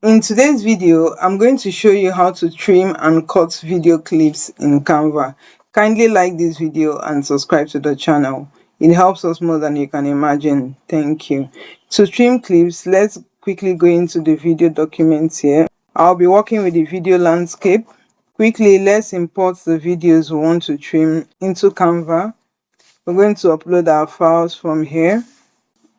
In today's video, I'm going to show you how to trim and cut video clips in Canva. Kindly like this video and subscribe to the channel. It helps us more than you can imagine. Thank you. To trim clips, let's quickly go into the video documents here. I'll be working with the video landscape. Quickly, let's import the videos we want to trim into Canva. We're going to upload our files from here.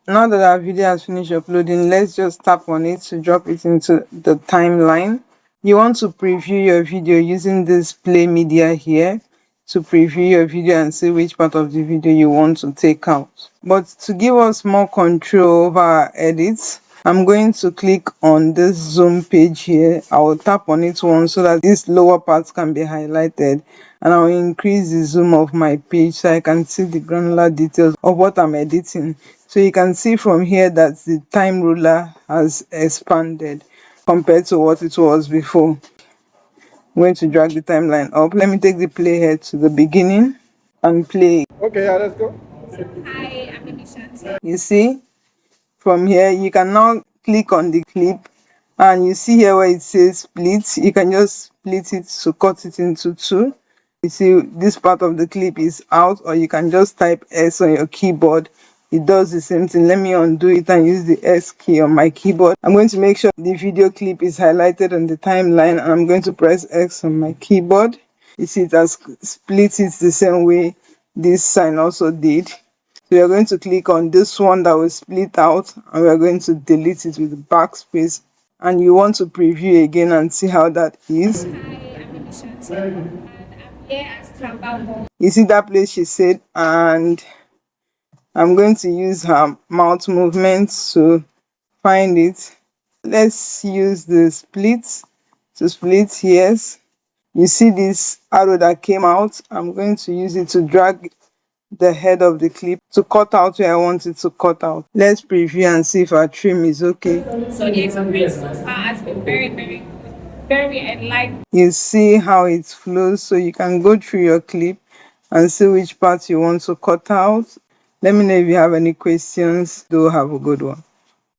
Now that our video has finished uploading, let's just tap on it to drop it into the timeline. You want to preview your video using this play media here to preview your video and see which part of the video you want to take out. But to give us more control over our edits, I'm going to click on this zoom page here. I will tap on it once so that this lower part can be highlighted, and I will increase the zoom of my page so I can see the granular details of what I'm editing. So you can see from here that the time ruler has expanded compared to what it was before. I'm going to drag the timeline up. Let me take the playhead to the beginning and play. Okay, yeah, let's go. Hi, I'm Nishanti. You see, from here you can now click on the clip, and you see here where it says split. You can just split it to cut it into two. You see this part of the clip is out, or you can just type S on your keyboard. It does the same thing. Let me undo it and use the S key on my keyboard. I'm going to make sure the video clip is highlighted on the timeline, and I'm going to press X on my keyboard. You see it has split it the same way this sign also did. So we are going to click on this one that will split out, and we are going to delete it with the backspace. And you want to preview again and see how that is. Hi, I'm Nishanti. And I'm here at Canva. You see that place she said, and I'm going to use her mouth movements to find it. Let's use the split to split. Yes, you see this arrow that came out. I'm going to use it to drag the head of the clip to cut out where I want it to cut out. Let's preview and see if our trim is okay. So the experience so far has been very, very good, very enlightening. You see how it flows, so you can go through your clip and see which parts you want to cut out. Let me know if you have any questions. Do have a good one.